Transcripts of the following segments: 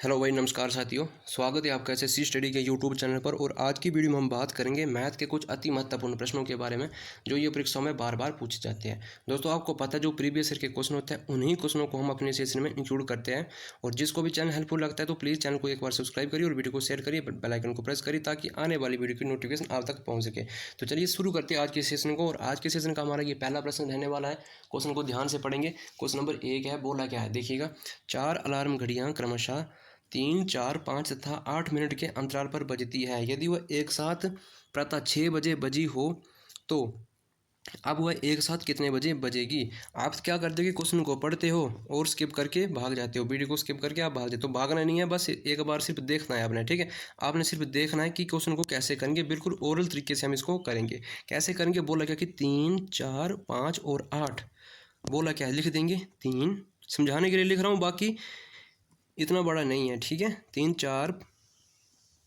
Hello भाई, नमस्कार साथियों। स्वागत है आपका एसएससी स्टडी के यूट्यूब चैनल पर। और आज की वीडियो में हम बात करेंगे मैथ के कुछ अति महत्वपूर्ण प्रश्नों के बारे में जो ये परीक्षाओं में बार बार पूछे जाते हैं। दोस्तों, आपको पता है जो प्रीवियस ईयर के क्वेश्चन होते हैं उन्हीं क्वेश्चनों को हम अपने सेशन में इंक्लूड करते हैं। और जिसको भी चैनल हेल्पफुल लगता है तो प्लीज़ चैनल को एक बार सब्सक्राइब करिए और वीडियो को शेयर करिए, बेल आइकन को प्रेस करिए ताकि आने वाली वीडियो की नोटिफिकेशन आप तक पहुँच सके। तो चलिए शुरू करते हैं आज के सेशन को। और आज के सेशन का हमारा ये पहला प्रश्न रहने वाला है। क्वेश्चन को ध्यान से पढ़ेंगे। क्वेश्चन नंबर 1 है, बोला क्या है देखिएगा। 4 अलार्म घड़ियाँ क्रमशः 3, 4, 5 तथा 8 मिनट के अंतराल पर बजती है। यदि वह एक साथ प्रातः 6 बजे बजी हो तो अब वह एक साथ कितने बजे बजेगी। आप क्या करते हो कि क्वेश्चन को पढ़ते हो और स्किप करके भाग जाते हो, वीडियो को स्किप करके आप भाग जाते हो। भागना नहीं है, बस एक बार सिर्फ देखना है आपने, ठीक है। आपने सिर्फ देखना है कि क्वेश्चन को कैसे करेंगे। बिल्कुल ओरल तरीके से हम इसको करेंगे। कैसे करेंगे, बोला क्या कि 3, 4, 5 और 8। बोला क्या है, लिख देंगे 3, समझाने के लिए लिख रहा हूँ, बाकी इतना बड़ा नहीं है, ठीक है। 3, 4,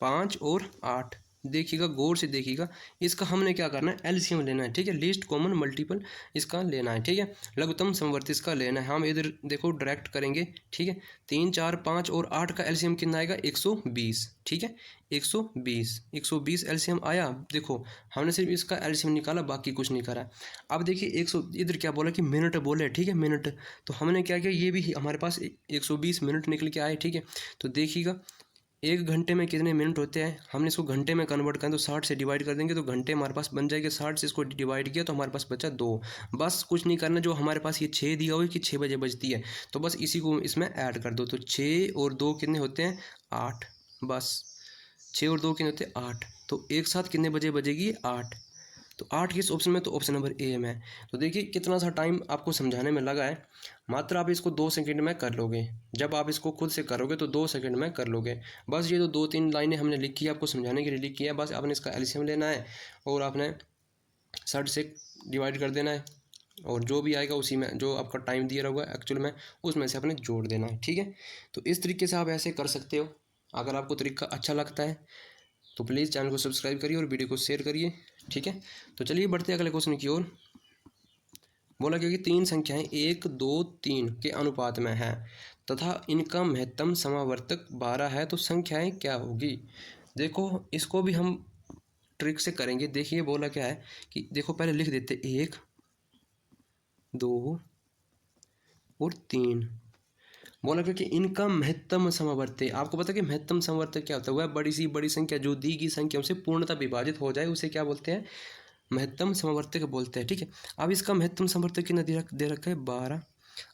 5 और 8। देखिएगा, गौर से देखिएगा। इसका हमने क्या करना है, एलसीएम लेना है, ठीक है। लीस्ट कॉमन मल्टीपल इसका लेना है, ठीक है। लघुत्तम समवर्ती इसका लेना है। हम इधर देखो डायरेक्ट करेंगे, ठीक है। 3, 4, 5 और 8 का एलसीएम कितना आएगा, 120, ठीक है। 120 एलसीएम आया। देखो हमने सिर्फ इसका एलसीएम निकाला, बाकी कुछ नहीं करा। अब देखिए 100 इधर क्या बोला कि मिनट बोले, ठीक है, मिनट। तो हमने क्या किया, ये भी हमारे पास 120 मिनट निकल के आए, ठीक है। तो देखिएगा एक घंटे में कितने मिनट होते हैं, हमने इसको घंटे में कन्वर्ट करें तो 60 से डिवाइड कर देंगे तो घंटे हमारे पास बन जाएंगे। 60 से इसको डिवाइड किया तो हमारे पास बचा 2। बस कुछ नहीं करना। जो हमारे पास ये 6 दिया हुआ कि 6 बजे बजती है, तो बस इसी को इसमें ऐड कर दो। तो 6 और 2 कितने होते हैं, 8। बस 6 और 2 कितने होते हैं, 8। तो एक साथ कितने बजे बजेगी, 8। तो 8 किस ऑप्शन में, तो ऑप्शन नंबर ए में। तो देखिए कितना सा टाइम आपको समझाने में लगा है। मात्र आप इसको 2 सेकंड में कर लोगे। जब आप इसको खुद से करोगे तो 2 सेकंड में कर लोगे। बस ये तो 2-3 लाइनें हमने लिखी है, आपको समझाने के लिए लिखी है। बस आपने इसका एलसीएम लेना है और आपने 60 से डिवाइड कर देना है। और जो भी आएगा उसी में जो आपका टाइम दिया होगा एक्चुअल में उसमें से आपने जोड़ देना है, ठीक है। तो इस तरीके से आप ऐसे कर सकते हो। अगर आपको तरीका अच्छा लगता है तो प्लीज़ चैनल को सब्सक्राइब करिए और वीडियो को शेयर करिए, ठीक है। तो चलिए बढ़ते हैं अगले क्वेश्चन की ओर। बोला क्योंकि 3 संख्याएं 1, 2, 3 के अनुपात में हैं तथा इनका महत्तम समावर्तक 12 है, तो संख्याएं क्या होगी। देखो इसको भी हम ट्रिक से करेंगे। देखिए बोला क्या है कि देखो पहले लिख देते 1, 2 और 3। बोला क्योंकि इनका महत्तम समवर्ती, आपको पता है कि महत्तम समवर्तक क्या होता है, वह बड़ी सी बड़ी संख्या जो दी गई संख्याओं से पूर्णतः विभाजित हो जाए उसे क्या बोलते हैं, महत्तम समवर्तक बोलते हैं, ठीक है। अब इसका महत्तम समवर्तक कितना दे रखा है, 12।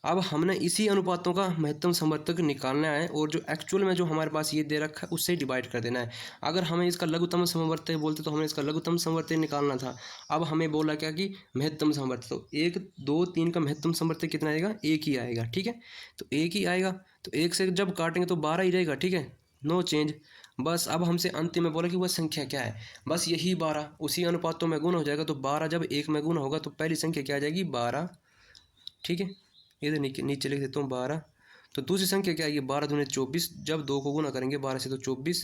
अब हमने इसी अनुपातों का महत्तम समवर्तक निकालना है और जो एक्चुअल में जो हमारे पास ये दे रखा है उससे डिवाइड कर देना है। अगर हमें इसका लघुत्तम समवर्तक बोलते तो हमें इसका लघुत्तम समवर्तक निकालना था। अब हमें बोला क्या कि महत्तम समवर्तक, तो 1, 2, 3 का महत्तम समवर्तक कितना आएगा, 1 ही आएगा, ठीक है। तो 1 ही आएगा। तो 1 से जब काटेंगे तो 12 ही रहेगा, ठीक है, नो चेंज। बस अब हमसे अंतिम में बोला कि वह संख्या क्या है, बस यही 12 उसी अनुपातों में गुण हो जाएगा। तो 12 जब 1 में गुण होगा तो पहली संख्या क्या आ जाएगी, 12, ठीक है। इधर नीचे लिख देता हूँ 12। तो दूसरी संख्या क्या आएगी, 12 दूनी 24, जब 2 को गुना करेंगे 12 से तो 24।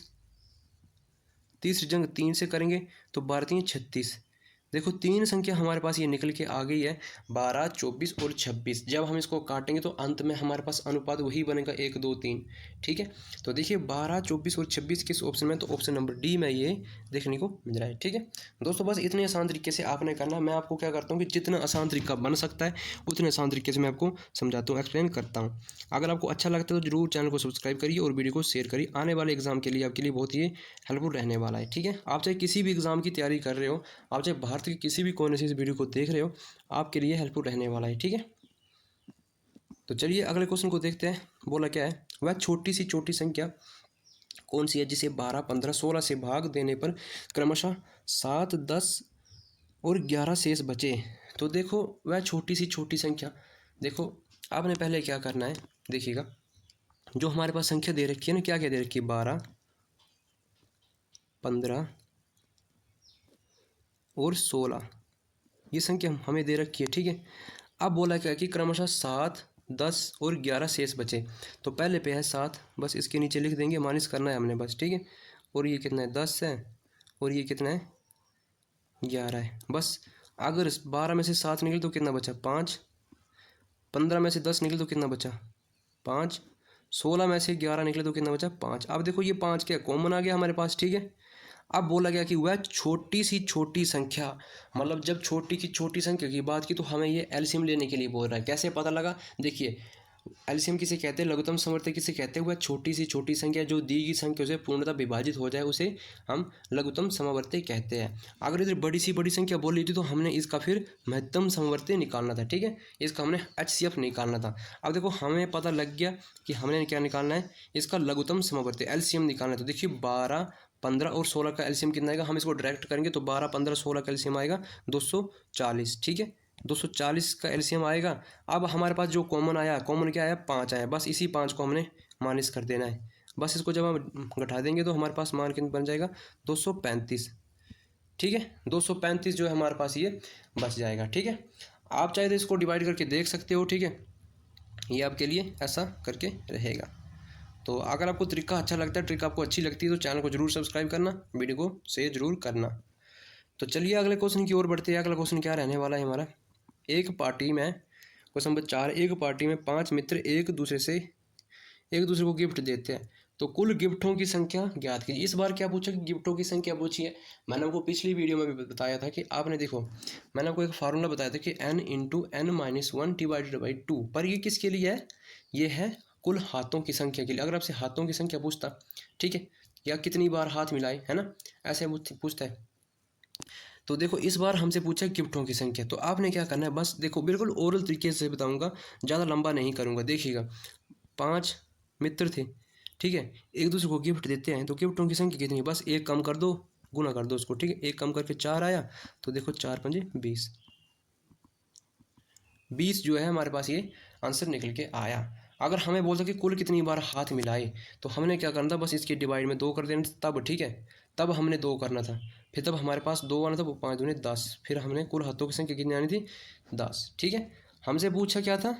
तीसरी जंग 3 से करेंगे तो 12 3 36। देखो 3 संख्या हमारे पास ये निकल के आ गई है, 12, 24 और 26। जब हम इसको काटेंगे तो अंत में हमारे पास अनुपात वही बनेगा 1, 2, 3, ठीक है। तो देखिए 12, 24 और 26 किस ऑप्शन में, तो ऑप्शन नंबर डी में ये देखने को मिल रहा है, ठीक है। दोस्तों बस इतने आसान तरीके से आपने करना। मैं आपको क्या करता हूँ कि जितना आसान तरीका बन सकता है उतने आसान तरीके से मैं आपको समझाता हूँ, एक्सप्लेन करता हूँ। अगर आपको अच्छा लगता है तो जरूर चैनल को सब्सक्राइब करिए और वीडियो को शेयर करिए। आने वाले एग्जाम के लिए आपके लिए बहुत ही हेल्पफुल रहने वाला है, ठीक है। आप चाहे किसी भी एग्जाम की तैयारी कर रहे हो, आप चाहे भारत के किसी भी कोने से इस वीडियो को देख रहे हो, आपके लिए हेल्पफुल रहने वाला है, ठीक है। तो चलिए अगले क्वेश्चन को देखते हैं। बोला क्या है, वह छोटी सी छोटी संख्या कौन सी है जिसे 12, 15, 16 से भाग देने पर क्रमशः 7, 10 और 11 शेष बचे। तो देखो वह छोटी सी छोटी संख्या, देखो आपने पहले क्या करना है, देखिएगा जो हमारे पास संख्या दे रखी है ना, क्या क्या दे रखी है, 12, 15 और 16, ये संख्या हमें दे रखी है, ठीक है। अब बोला क्या कि क्रमशः 7, 10 और 11 शेष बचे। तो पहले पे है 7, बस इसके नीचे लिख देंगे, माइनस करना है हमने बस, ठीक है। और ये कितना है, 10 है, और ये कितना है, 11 है। बस अगर 12 में से 7 निकले तो कितना बचा, 5। 15 में से 10 निकले तो कितना बचा, 5। 16 में से 11 निकले तो कितना बचा 5। अब देखो ये 5 क्या कॉमन आ गया हमारे पास, ठीक है। अब बोला गया कि वह छोटी सी छोटी संख्या, मतलब जब छोटी की छोटी संख्या की बात की तो हमें ये एलसीएम लेने के लिए बोल रहा है। कैसे पता लगा, देखिए एलसीएम किसे कहते हैं, लघुत्तम समवर्ती किसे कहते हैं, वह छोटी सी छोटी संख्या जो दी गई संख्या से पूर्णतः विभाजित हो जाए उसे हम लघुत्तम समवर्ती कहते हैं। अगर इधर बड़ी सी बड़ी संख्या बोली थी तो हमने इसका फिर महत्तम समवर्ती निकालना था, ठीक है, इसका हमने एचसीएफ निकालना था। अब देखो हमें पता लग गया कि हमने क्या निकालना है, इसका लघुत्तम समवर्ती एलसीएम निकालना है। तो देखिए 12, 15 और 16 का एलसीएम कितना आएगा, हम इसको डायरेक्ट करेंगे तो 12, 15, 16 का एलसीएम आएगा 240, ठीक है, 240 का एलसीएम आएगा। अब हमारे पास जो कॉमन आया, कॉमन क्या आया 5 आया, बस इसी 5 को हमने माइनस कर देना है। बस इसको जब हम घटा देंगे तो हमारे पास मान कितना बन जाएगा 235, ठीक है, 235 जो है हमारे पास ये बच जाएगा, ठीक है। आप चाहे तो इसको डिवाइड करके देख सकते हो, ठीक है, ये आपके लिए ऐसा करके रहेगा। तो अगर आपको तरीका अच्छा लगता है, ट्रिक आपको अच्छी लगती है तो चैनल को जरूर सब्सक्राइब करना, वीडियो को शेयर जरूर करना। तो चलिए अगले क्वेश्चन की ओर बढ़ते हैं। अगला क्वेश्चन क्या रहने वाला है हमारा, एक पार्टी में, क्वेश्चन नंबर 4, एक पार्टी में 5 मित्र एक दूसरे को गिफ्ट देते हैं तो कुल गिफ्टों की संख्या ज्ञात कीजिए। इस बार क्या पूछा कि गिफ्टों की संख्या पूछी है। मैंने आपको पिछली वीडियो में भी बताया था कि आपने देखो, मैंने आपको एक फार्मूला बताया था कि n into N minus 1 divided by 2, पर ये किसके लिए है, ये है कुल हाथों की संख्या के लिए। अगर आपसे हाथों की संख्या पूछता, ठीक है, या कितनी बार हाथ मिलाए, है ना, ऐसे पूछता है। तो देखो इस बार हमसे पूछा गिफ्टों की संख्या, तो आपने क्या करना है, बस देखो बिल्कुल ओरल तरीके से बताऊंगा, ज़्यादा लंबा नहीं करूंगा। देखिएगा 5 मित्र थे, ठीक है, एक दूसरे को गिफ्ट देते हैं तो गिफ्टों की संख्या कितनी है, बस एक कम कर दो, गुना कर दो उसको, ठीक है, एक कम करके 4 आया तो देखो 4 पंजे 20, 20 जो है हमारे पास ये आंसर निकल के आया। अगर हमें बोलता कि कुल कितनी बार हाथ मिलाए तो हमने क्या करना था, बस इसके डिवाइड में 2 कर देना तब, ठीक है, तब हमने 2 करना था, फिर तब हमारे पास 2 आना था, वो 5 दूनी 10, फिर हमने कुल हाथों की संख्या कितनी आनी थी 10, ठीक है। हमसे पूछा क्या था,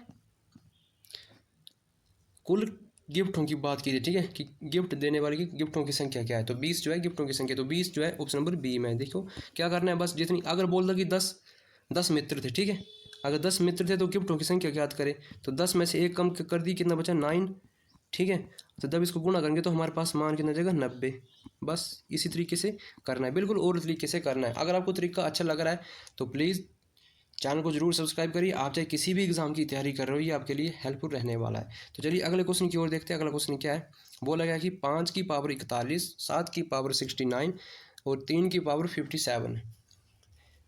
कुल गिफ्टों की बात की थी, ठीक है, कि गिफ्ट देने वाले की गिफ्टों की संख्या क्या है, तो 20 जो है गिफ्टों की संख्या, तो 20 जो है ऑप्शन नंबर बी में। देखो क्या करना है, बस जितनी, अगर बोल दो कि 10 मित्र थे, ठीक है, अगर 10 मित्र थे तो गिफ्टों की संख्या ज्ञात करें, तो 10 में से एक कम कर दी, कितना बचा 9, ठीक है, तो जब इसको गुणा करेंगे तो हमारे पास मान कितना जाएगा 90। बस इसी तरीके से करना है, बिल्कुल और तरीके से करना है। अगर आपको तरीका अच्छा लग रहा है तो प्लीज़ चैनल को जरूर सब्सक्राइब करिए। आप चाहे किसी भी एग्जाम की तैयारी कर रहे हो, ये आपके लिए हेल्पफुल रहने वाला है। तो चलिए अगले क्वेश्चन की ओर देखते हैं। अगला क्वेश्चन क्या है, बोला गया कि 5 की पावर 41, 7 की पावर 69 और 3 की पावर 57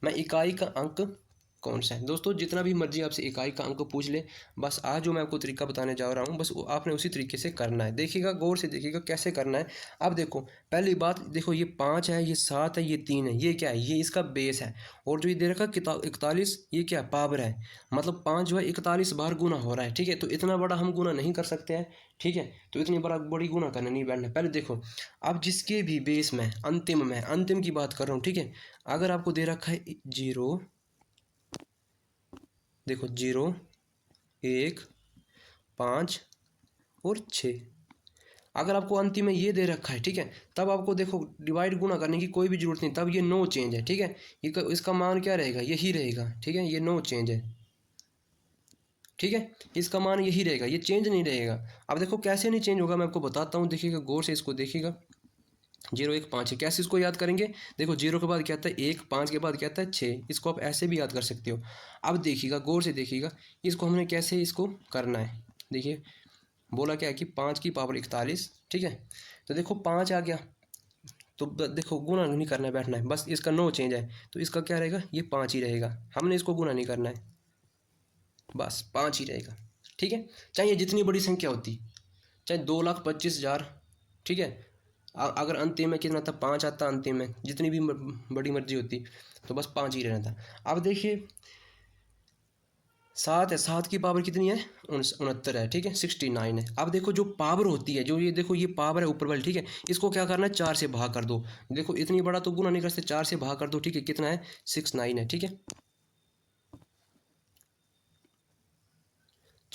में इकाई का अंक कौन सा है। दोस्तों जितना भी मर्जी आपसे इकाई का अंक पूछ ले, बस आज जो मैं आपको तरीका बताने जा रहा हूँ बस आपने उसी तरीके से करना है। देखिएगा गौर से, देखिएगा कैसे करना है। अब देखो पहली बात, देखो ये 5 है, ये 7 है, ये 3 है, ये क्या है, ये इसका बेस है। और जो ये दे रखा 41, ये क्या पावर है, मतलब 5 जो है 41 बार गुना हो रहा है, ठीक है। तो इतना बड़ा हम गुना नहीं कर सकते हैं, ठीक है, तो इतनी बड़ी गुना करने नहीं बैठना। पहले देखो, अब जिसके भी बेस में अंतिम की बात कर रहा हूँ, ठीक है, अगर आपको दे रखा है 0, देखो 0, 1, 5 और 6, अगर आपको अंतिम में ये दे रखा है, ठीक है, तब आपको देखो डिवाइड गुना करने की कोई भी जरूरत नहीं, तब ये नो चेंज है, ठीक है, ये इसका मान क्या रहेगा, यही रहेगा, ठीक है, ये नो चेंज है, ठीक है, इसका मान यही रहेगा, ये चेंज नहीं रहेगा। अब देखो कैसे नहीं चेंज होगा, मैं आपको बताता हूँ, देखिएगा गौर से इसको देखिएगा। 0, 1, 5 है, कैसे इसको याद करेंगे, देखो 0 के बाद क्या आता है 1, 5 के बाद क्या आता है 6, इसको आप ऐसे भी याद कर सकते हो। अब देखिएगा गौर से देखिएगा, इसको हमने कैसे इसको करना है। देखिए बोला क्या है कि 5 की पावर 41, ठीक है, तो देखो 5 आ गया, तो देखो गुना नहीं करना है, बैठना है, बस इसका नो चेंज है तो इसका क्या रहेगा, ये 5 ही रहेगा, हमने इसको गुना नहीं करना है, बस 5 ही रहेगा, ठीक है। चाहे ये जितनी बड़ी संख्या होती, चाहे 2,25,000, ठीक है, अगर अंतिम में कितना था 5 आता, अंतिम में जितनी भी बड़ी मर्जी होती तो बस 5 ही रहना था। अब देखिए 7 है, 7 की पावर कितनी है 69 है, ठीक है, 69 है। अब देखो जो पावर होती है, जो ये देखो ये पावर है ऊपर वाली, ठीक है, इसको क्या करना है 4 से भाग कर दो। देखो इतनी बड़ा तो गुना नहीं कर सकते, 4 से भाग कर दो, ठीक है, कितना है 69 है, ठीक है,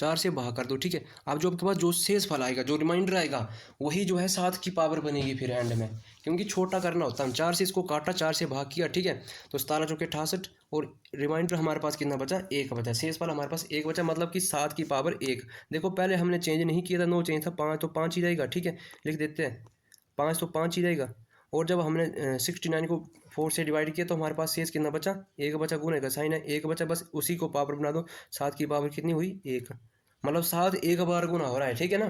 4 से भाग कर दो, ठीक है। अब जो आपके पास जो शेष फल आएगा, जो रिमाइंडर आएगा, वही जो है 7 की पावर बनेगी फिर एंड में, क्योंकि छोटा करना होता है। 4 से इसको काटा, 4 से भाग किया, ठीक है। तो 17 चौके 68 और रिमाइंडर हमारे पास कितना बचा, 1 बचा। शेष फल हमारे पास 1 बचा, मतलब कि 7 की पावर 1। देखो पहले हमने चेंज नहीं किया था, 9 चेंज था, 5 तो 5 ही रहेगा, ठीक है। लिख देते हैं 5 तो 5 ही रहेगा। और जब हमने 69 को 4 से डिवाइड किया तो हमारे पास शेष कितना बचा, 1 बचा। गुणे का साइन है, 1 बचा, बस उसी को पावर बना दो। 7 की पावर कितनी हुई, 1, मतलब 7 एक बार गुना हो रहा है, ठीक है ना।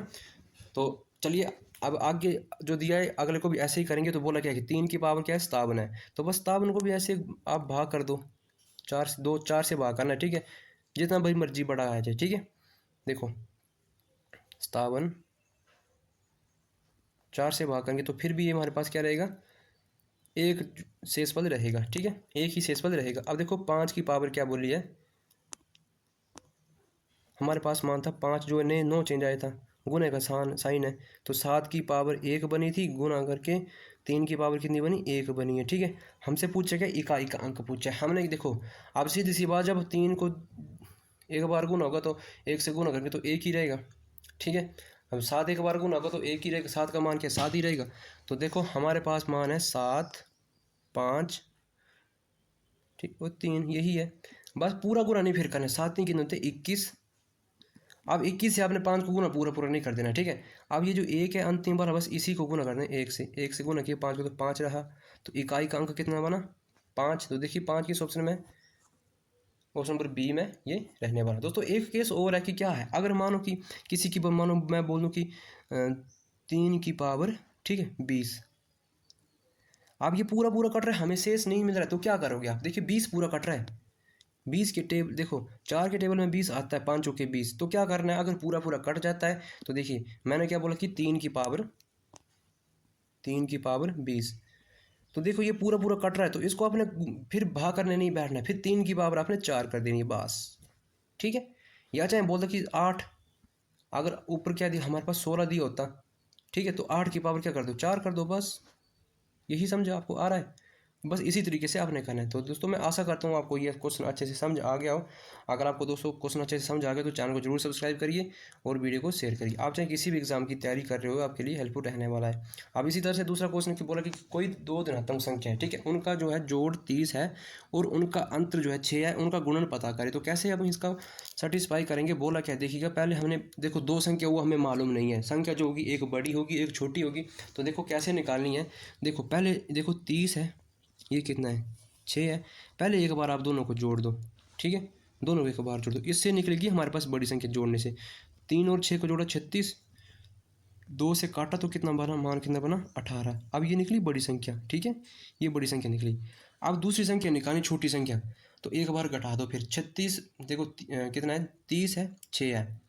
तो चलिए अब आगे जो दिया है अगले को भी ऐसे ही करेंगे। तो बोला क्या है कि 3 की पावर क्या है, 57 है। तो बस 57 को भी ऐसे आप भाग कर दो, 4 से भाग करना है, ठीक है। जितना भाई मर्जी बड़ा आ जाए, ठीक है। देखो 57 4 से भाग करेंगे तो फिर भी ये हमारे पास क्या रहेगा, एक शेषपद रहेगा, ठीक है, एक ही शेषपद रहेगा। अब देखो 5 की पावर क्या बोली है, हमारे पास मान था 5, जो है 9 चेंज आया था, गुने का साइन है। तो 7 की पावर 1 बनी थी, गुना करके 3 की पावर कितनी बनी, 1 बनी है, ठीक है। हमसे पूछा क्या, इकाई का अंक पूछा है हमने। देखो अब सीधी सी बात, जब 3 को एक बार गुना होगा तो 1 से गुना करके तो 1 ही रहेगा, ठीक है। अब 7 एक बार गुना होगा तो 1 ही रहेगा, 7 का मान क्या, 7 ही रहेगा। तो देखो हमारे पास मान है 7, 5, ठीक, और 3, यही है। बस पूरा गुना नहीं फिर करना, 7 तीन कितने होते, 21। अब 21 से आपने 5 को गुना पूरा पूरा नहीं कर देना, ठीक है। अब ये जो 1 है अंतिम बार, बस इसी को गुना कर दें 1 से गुना किया 5 को तो 5 रहा। तो इकाई का अंक कितना बना, 5। तो देखिए 5 किस ऑप्शन में, ऑप्शन नंबर बी में ये रहने वाला। दोस्तों एक केस और है कि क्या है, अगर मानो कि किसी की, मानो मैं बोल दूँ कि 3 की पावर, ठीक है, 20। अब ये पूरा पूरा कट रहा है, हमें शेष नहीं मिल रहा है, तो क्या करोगे आप, देखिए 20 पूरा कट रहा है। 20 के टेबल देखो, 4 के टेबल में 20 आता है, 5 चौके 20। तो क्या करना है, अगर पूरा पूरा कट जाता है तो देखिए मैंने क्या बोला कि 3 की पावर 20। तो देखो ये पूरा पूरा कट रहा है, तो इसको आपने फिर भाग करने नहीं बैठना है, फिर 3 की पावर आपने 4 कर देनी है बस, ठीक है। या चाहे बोल दो कि 8, अगर ऊपर क्या दिया हमारे पास 16 दिया होता, ठीक है, तो 8 की पावर क्या कर दो, 4 कर दो बस। यही समझो, आपको आ रहा है, बस इसी तरीके से आपने करना है। तो दोस्तों मैं आशा करता हूँ आपको ये क्वेश्चन अच्छे से समझ आ गया हो। अगर आपको दोस्तों क्वेश्चन अच्छे से समझ आ गया तो चैनल को जरूर सब्सक्राइब करिए और वीडियो को शेयर करिए। आप चाहे किसी भी एग्जाम की तैयारी कर रहे हो, आपके लिए हेल्पफुल रहने वाला है। अब इसी तरह से दूसरा क्वेश्चन की बोला कि कोई 2 धनात्मक संख्या है, ठीक है, उनका जो है जोड़ 30 है और उनका अंतर जो है 6 है, उनका गुणन पता करें। तो कैसे अब इसका सेटिस्फाई करेंगे, बोला क्या, देखिएगा पहले हमने देखो 2 संख्या वो हमें मालूम नहीं है, संख्या जो होगी एक बड़ी होगी एक छोटी होगी। तो देखो कैसे निकालनी है, देखो पहले देखो 30 है, ये कितना है, 6 है। पहले एक बार आप दोनों को जोड़ दो, ठीक है, दोनों को एक बार जोड़ दो, इससे निकलेगी हमारे पास बड़ी संख्या जोड़ने से। 3 और 6 को जोड़ा 36, 2 से काटा तो कितना बना, मान कितना बना, 18। अब ये निकली बड़ी संख्या, ठीक है, ये बड़ी संख्या निकली। अब दूसरी संख्या निकालनी, छोटी संख्या, तो एक बार घटा दो फिर 36। देखो कितना है, 30 है, 6 है,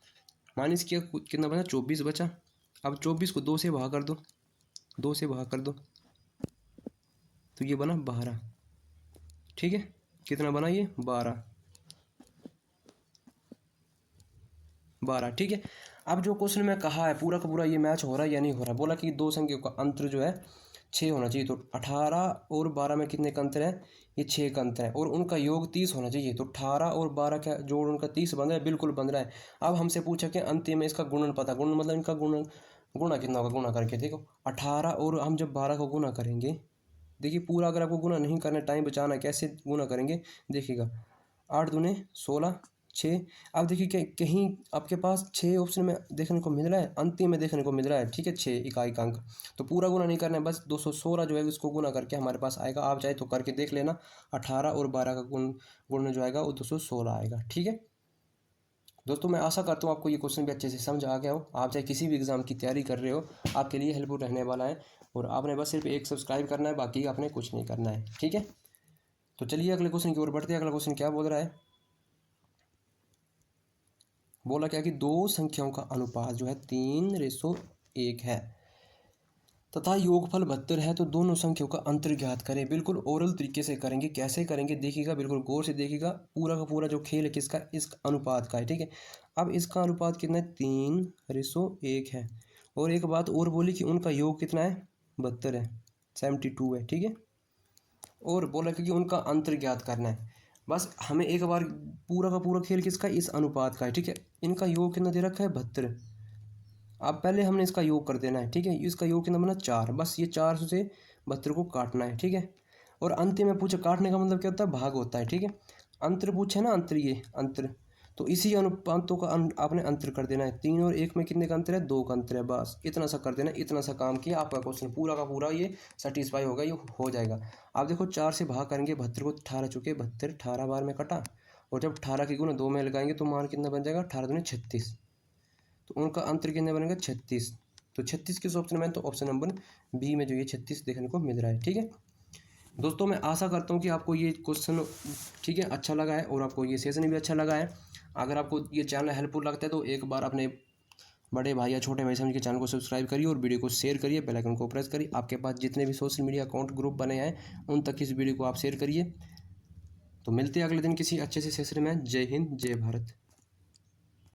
माइनस किया कितना बचा, 24 बचा। अब 24 को 2 से भाग कर दो, 2 से भाग कर दो तो ये बना 12, ठीक है। कितना बना ये, 12, ठीक है। अब जो क्वेश्चन में कहा है पूरा का पूरा ये मैच हो रहा है या नहीं हो रहा, बोला कि 2 संख्याओं का अंतर जो है 6 होना चाहिए। तो 18 और 12 में कितने का अंतर है, ये 6 का अंतर है, और उनका योग 30 होना चाहिए। तो 18 और 12 का जोड़ उनका 30 बन रहा है, बिल्कुल बन रहा है। अब हमसे पूछा कि अंतिम में इसका गुणन पता, गुणन मतलब इनका गुणा कितना होगा, गुणा करके देखो 18 और हम जब 12 को गुणा करेंगे, देखिए पूरा अगर आपको गुणा नहीं करना, टाइम बचाना है, कैसे गुणा करेंगे देखिएगा, 8 दूने 16, 6। अब देखिए कि कहीं आपके पास 6 ऑप्शन में देखने को मिल रहा है, अंतिम में देखने को मिल रहा है, ठीक है, 6 इकाई का अंक। तो पूरा गुना नहीं करना है, बस 216 जो है उसको गुना करके हमारे पास आएगा। आप चाहे तो करके देख लेना, 18 और 12 का गुण जो आएगा वो 216 आएगा, ठीक है। दोस्तों मैं आशा करता हूँ आपको ये क्वेश्चन भी अच्छे से समझ आ गया हो। आप चाहे किसी भी एग्ज़ाम की तैयारी कर रहे हो, आपके लिए हेल्पफुल रहने वाला है। और आपने बस सिर्फ एक सब्सक्राइब करना है, बाकी आपने कुछ नहीं करना है, ठीक है। तो चलिए अगले क्वेश्चन की ओर बढ़ते हैं। अगला क्वेश्चन क्या बोल रहा है, बोला क्या कि 2 संख्याओं का अनुपात जो है 3:1 है तथा योगफल 72 है, तो दोनों संख्याओं का अंतर ज्ञात करें। बिल्कुल ओरल तरीके से करेंगे, कैसे करेंगे देखिएगा, बिल्कुल गौर से देखिएगा। पूरा का पूरा जो खेल है किसका, इस अनुपात का है, ठीक है। अब इसका अनुपात कितना है, 3:1 है। और एक बात और बोली कि उनका योग कितना है, 72 है, 72 है, ठीक है। और बोला कि उनका अंतर ज्ञात करना है। बस हमें एक बार पूरा का पूरा खेल किसका, इस अनुपात का है, ठीक है। इनका योग कितना दे रखा है, 72। अब पहले हमने इसका योग कर देना है, ठीक है। इसका योग कितना बना, 4। बस ये 4 से 72 को काटना है, ठीक है। और अंत में पूछे, काटने का मतलब क्या होता है, भाग होता है, ठीक है। अंतर पूछे ना, अंतर, ये अंतर, तो इसी अनुपातों का आपने अंतर कर देना है। 3 और 1 में कितने का अंतर है, 2 का अंतर है। बस इतना सा कर देना, इतना सा काम किया, आपका क्वेश्चन पूरा का पूरा ये सेटिस्फाई होगा, ये हो जाएगा। आप देखो 4 से भाग करेंगे 72 को, 18 चुके 72, 18 बार में कटा। और जब 18 की गुना 2 में लगाएंगे तो मान कितना बन जाएगा, 18 दूनी 36। तो उनका अंतर कितने बनेगा, 36। तो 36 किस ऑप्शन में, तो ऑप्शन नंबर बी में जो ये 36 देखने को मिल रहा है, ठीक है। दोस्तों मैं आशा करता हूँ कि आपको ये क्वेश्चन, ठीक है, अच्छा लगा है और आपको ये सेशन भी अच्छा लगा है। अगर आपको ये चैनल हेल्पफुल लगता है तो एक बार अपने बड़े भाई या छोटे भाई समझ के चैनल को सब्सक्राइब करिए और वीडियो को शेयर करिए, बेल आइकन को प्रेस करिए। आपके पास जितने भी सोशल मीडिया अकाउंट ग्रुप बने हैं उन तक इस वीडियो को आप शेयर करिए। तो मिलते हैं अगले दिन किसी अच्छे से सेशन में। जय हिंद, जय भारत।